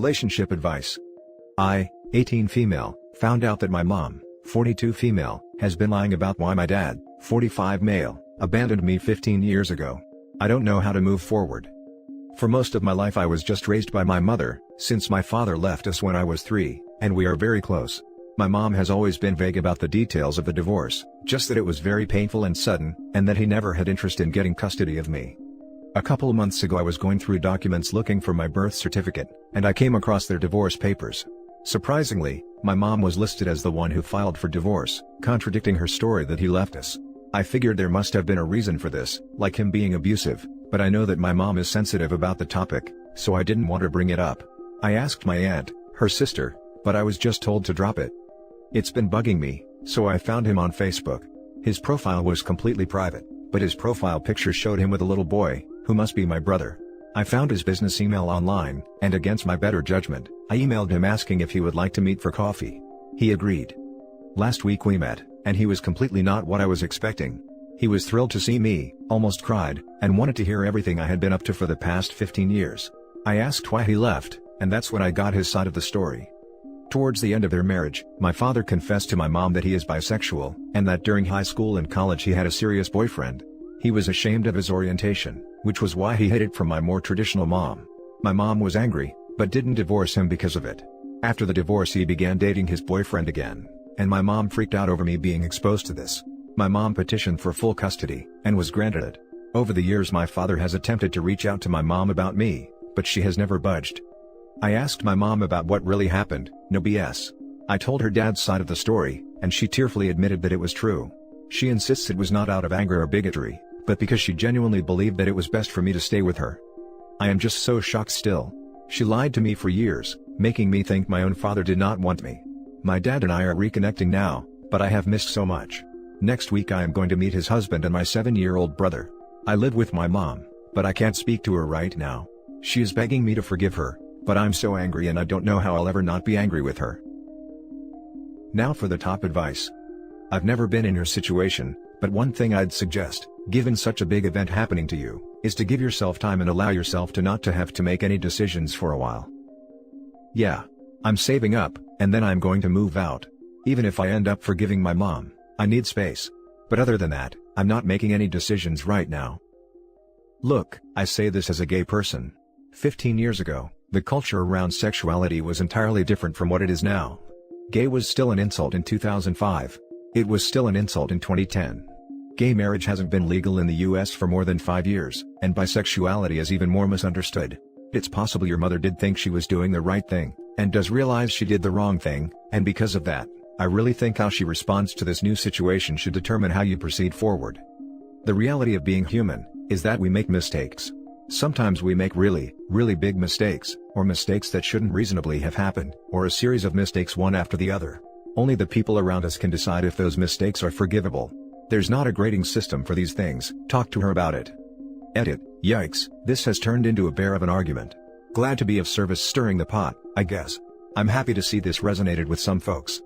Relationship advice. I, 18 female, found out that my mom, 42 female, has been lying about why my dad, 45 male, abandoned me 15 years ago. I don't know how to move forward. For most of my life I was just raised by my mother, since my father left us when I was 3, and we are very close. My mom has always been vague about the details of the divorce, just that it was very painful and sudden, and that he never had interest in getting custody of me. A couple of months ago I was going through documents looking for my birth certificate, and I came across their divorce papers. Surprisingly, my mom was listed as the one who filed for divorce, contradicting her story that he left us. I figured there must have been a reason for this, like him being abusive, but I know that my mom is sensitive about the topic, so I didn't want to bring it up. I asked my aunt, her sister, but I was just told to drop it. It's been bugging me, so I found him on Facebook. His profile was completely private, but his profile picture showed him with a little boy, who must be my brother. I found his business email online, and against my better judgment, I emailed him asking if he would like to meet for coffee. He agreed. Last week we met, and he was completely not what I was expecting. He was thrilled to see me, almost cried, and wanted to hear everything I had been up to for the past 15 years. I asked why he left, and that's when I got his side of the story. Towards the end of their marriage, my father confessed to my mom that he is bisexual, and that during high school and college he had a serious boyfriend. He was ashamed of his orientation, which was why he hid it from my more traditional mom. My mom was angry, but didn't divorce him because of it. After the divorce he began dating his boyfriend again, and my mom freaked out over me being exposed to this. My mom petitioned for full custody, and was granted it. Over the years my father has attempted to reach out to my mom about me, but she has never budged. I asked my mom about what really happened, no BS. I told her dad's side of the story, and she tearfully admitted that it was true. She insists it was not out of anger or bigotry, but because she genuinely believed that it was best for me to stay with her. I am just so shocked still. She lied to me for years, making me think my own father did not want me. My dad and I are reconnecting now, but I have missed so much. Next week I am going to meet his husband and my 7-year-old brother. I live with my mom, but I can't speak to her right now. She is begging me to forgive her, but I'm so angry and I don't know how I'll ever not be angry with her. Now for the top advice. I've never been in your situation, but one thing I'd suggest, given such a big event happening to you, is to give yourself time and allow yourself to not to have to make any decisions for a while. Yeah. I'm saving up, and then I'm going to move out. Even if I end up forgiving my mom, I need space. But other than that, I'm not making any decisions right now. Look, I say this as a gay person. 15 years ago, the culture around sexuality was entirely different from what it is now. Gay was still an insult in 2005. It was still an insult in 2010. Gay marriage hasn't been legal in the US for more than 5 years, and bisexuality is even more misunderstood. It's possible your mother did think she was doing the right thing, and does realize she did the wrong thing, and because of that, I really think how she responds to this new situation should determine how you proceed forward. The reality of being human is that we make mistakes. Sometimes we make really, really big mistakes, or mistakes that shouldn't reasonably have happened, or a series of mistakes one after the other. Only the people around us can decide if those mistakes are forgivable. There's not a grading system for these things. Talk to her about it. Edit. Yikes, this has turned into a bear of an argument. Glad to be of service stirring the pot, I guess. I'm happy to see this resonated with some folks.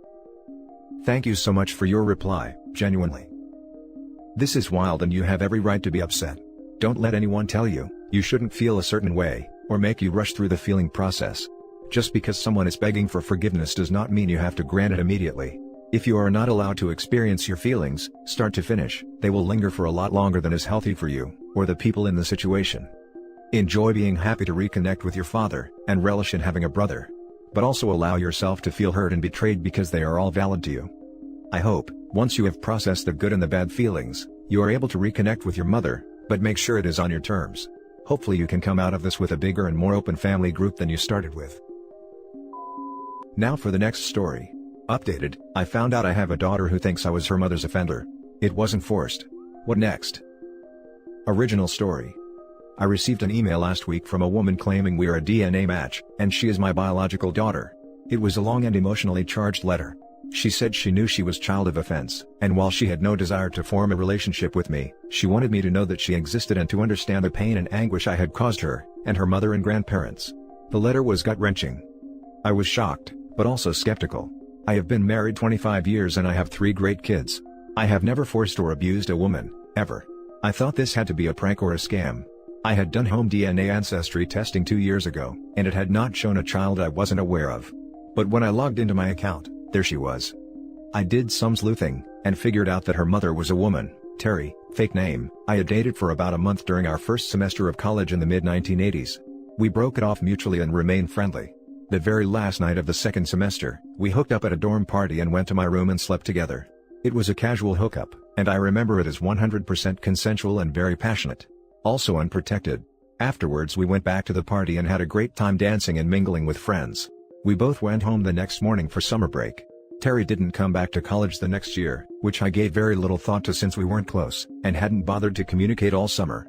Thank you so much for your reply, genuinely. This is wild and you have every right to be upset. Don't let anyone tell you, you shouldn't feel a certain way, or make you rush through the feeling process. Just because someone is begging for forgiveness does not mean you have to grant it immediately. If you are not allowed to experience your feelings, start to finish, they will linger for a lot longer than is healthy for you, or the people in the situation. Enjoy being happy to reconnect with your father, and relish in having a brother. But also allow yourself to feel hurt and betrayed because they are all valid to you. I hope, once you have processed the good and the bad feelings, you are able to reconnect with your mother, but make sure it is on your terms. Hopefully you can come out of this with a bigger and more open family group than you started with. Now for the next story. Updated, I found out I have a daughter who thinks I was her mother's offender. It wasn't forced. What next? Original story. I received an email last week from a woman claiming we are a DNA match, and she is my biological daughter. It was a long and emotionally charged letter. She said she knew she was child of offense, and while she had no desire to form a relationship with me, she wanted me to know that she existed and to understand the pain and anguish I had caused her, and her mother and grandparents. The letter was gut-wrenching. I was shocked, but also skeptical. I have been married 25 years and I have 3 great kids. I have never forced or abused a woman, ever. I thought this had to be a prank or a scam. I had done home DNA ancestry testing 2 years ago, and it had not shown a child I wasn't aware of. But when I logged into my account, there she was. I did some sleuthing, and figured out that her mother was a woman, Terry, fake name, I had dated for about a month during our first semester of college in the mid-1980s. We broke it off mutually and remained friendly. The very last night of the second semester, we hooked up at a dorm party and went to my room and slept together. It was a casual hookup, and I remember it as 100% consensual and very passionate. Also unprotected. Afterwards we went back to the party and had a great time dancing and mingling with friends. We both went home the next morning for summer break. Terry didn't come back to college the next year, which I gave very little thought to since we weren't close, and hadn't bothered to communicate all summer.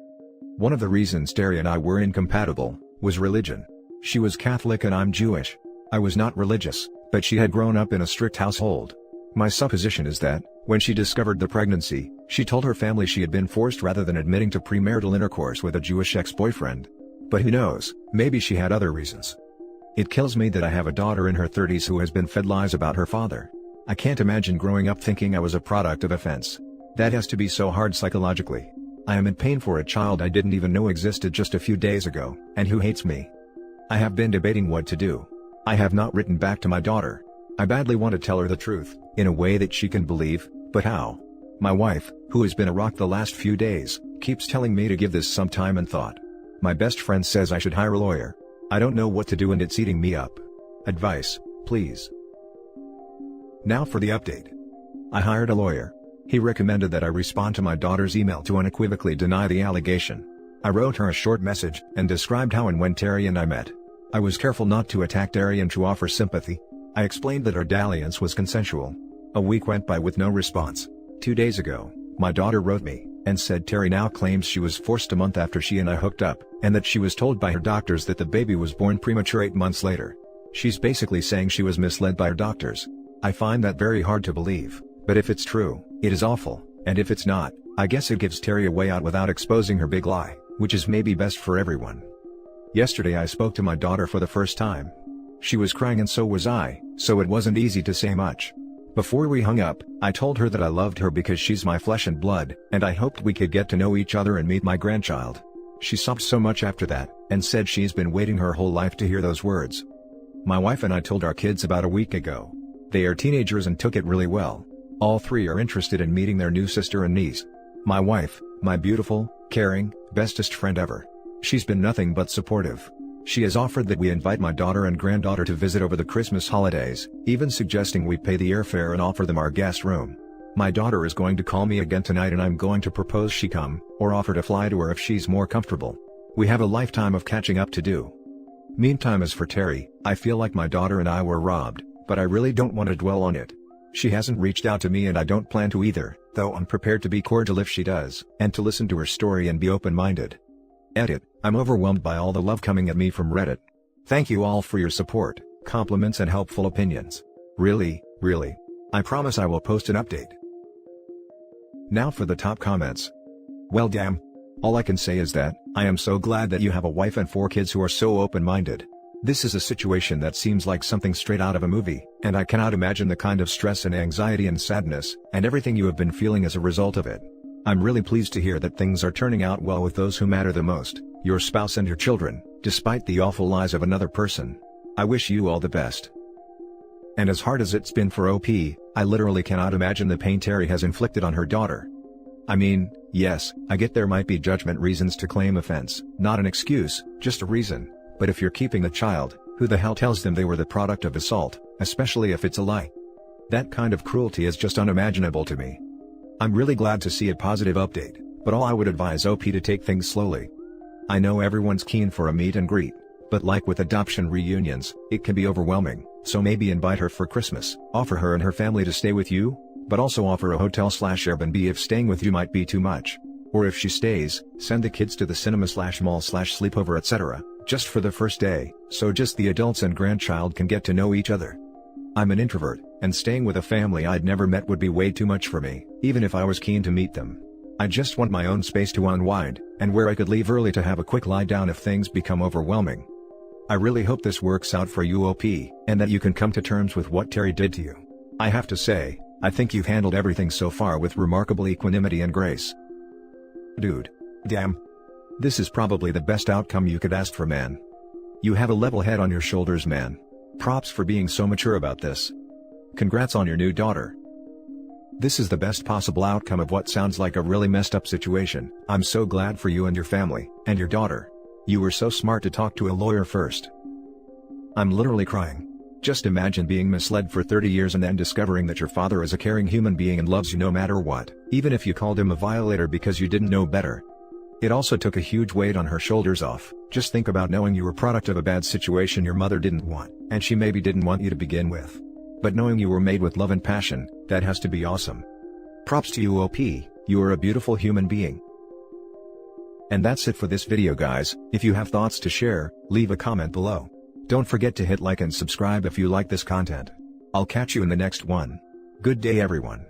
One of the reasons Terry and I were incompatible was religion. She was Catholic and I'm Jewish. I was not religious, but she had grown up in a strict household. My supposition is that, when she discovered the pregnancy, she told her family she had been forced rather than admitting to premarital intercourse with a Jewish ex-boyfriend. But who knows, maybe she had other reasons. It kills me that I have a daughter in her 30s who has been fed lies about her father. I can't imagine growing up thinking I was a product of offense. That has to be so hard psychologically. I am in pain for a child I didn't even know existed just a few days ago, and who hates me. I have been debating what to do. I have not written back to my daughter. I badly want to tell her the truth, in a way that she can believe, but how? My wife, who has been a rock the last few days, keeps telling me to give this some time and thought. My best friend says I should hire a lawyer. I don't know what to do and it's eating me up. Advice, please. Now for the update. I hired a lawyer. He recommended that I respond to my daughter's email to unequivocally deny the allegation. I wrote her a short message and described how and when Terry and I met. I was careful not to attack Terry and to offer sympathy. I explained that our dalliance was consensual. A week went by with no response. 2 days ago, my daughter wrote me, and said Terry now claims she was forced a month after she and I hooked up, and that she was told by her doctors that the baby was born premature 8 months later. She's basically saying she was misled by her doctors. I find that very hard to believe, but if it's true, it is awful, and if it's not, I guess it gives Terry a way out without exposing her big lie, which is maybe best for everyone. Yesterday I spoke to my daughter for the first time. She was crying and so was I, so it wasn't easy to say much. Before we hung up, I told her that I loved her because she's my flesh and blood, and I hoped we could get to know each other and meet my grandchild. She sobbed so much after that, and said she's been waiting her whole life to hear those words. My wife and I told our kids about a week ago. They are teenagers and took it really well. All three are interested in meeting their new sister and niece. My wife, my beautiful, caring, bestest friend ever. She's been nothing but supportive. She has offered that we invite my daughter and granddaughter to visit over the Christmas holidays, even suggesting we pay the airfare and offer them our guest room. My daughter is going to call me again tonight and I'm going to propose she come, or offer to fly to her if she's more comfortable. We have a lifetime of catching up to do. Meantime, as for Terry, I feel like my daughter and I were robbed, but I really don't want to dwell on it. She hasn't reached out to me and I don't plan to either, though I'm prepared to be cordial if she does, and to listen to her story and be open-minded. Edit, I'm overwhelmed by all the love coming at me from Reddit. Thank you all for your support, compliments and helpful opinions. Really. I promise I will post an update. Now for the top comments. Well damn. All I can say is that, I am so glad that you have a wife and 4 kids who are so open-minded. This is a situation that seems like something straight out of a movie, and I cannot imagine the kind of stress and anxiety and sadness, and everything you have been feeling as a result of it. I'm really pleased to hear that things are turning out well with those who matter the most, your spouse and your children, despite the awful lies of another person. I wish you all the best. And as hard as it's been for OP, I literally cannot imagine the pain Terry has inflicted on her daughter. I mean, yes, I get there might be judgment reasons to claim offense, not an excuse, just a reason, but if you're keeping a child, who the hell tells them they were the product of assault, especially if it's a lie? That kind of cruelty is just unimaginable to me. I'm really glad to see a positive update, but I would advise OP to take things slowly. I know everyone's keen for a meet and greet, but like with adoption reunions, it can be overwhelming, so maybe invite her for Christmas, offer her and her family to stay with you, but also offer a hotel/Airbnb if staying with you might be too much. Or if she stays, send the kids to the cinema/mall/sleepover etc., just for the first day, so just the adults and grandchild can get to know each other. I'm an introvert, and staying with a family I'd never met would be way too much for me, even if I was keen to meet them. I just want my own space to unwind, and where I could leave early to have a quick lie down if things become overwhelming. I really hope this works out for you OP, and that you can come to terms with what Terry did to you. I have to say, I think you've handled everything so far with remarkable equanimity and grace. Dude. Damn. This is probably the best outcome you could ask for, man. You have a level head on your shoulders, man. Props for being so mature about this. Congrats on your new daughter. This is the best possible outcome of what sounds like a really messed up situation. I'm so glad for you and your family, and your daughter. You were so smart to talk to a lawyer first. I'm literally crying. Just imagine being misled for 30 years and then discovering that your father is a caring human being and loves you no matter what, even if you called him a violator because you didn't know better. It also took a huge weight on her shoulders off. Just think about knowing you were product of a bad situation your mother didn't want, and she maybe didn't want you to begin with. But knowing you were made with love and passion, that has to be awesome. Props to you, OP, you are a beautiful human being. And that's it for this video, guys. If you have thoughts to share, leave a comment below. Don't forget to hit like and subscribe if you like this content. I'll catch you in the next one. Good day, everyone.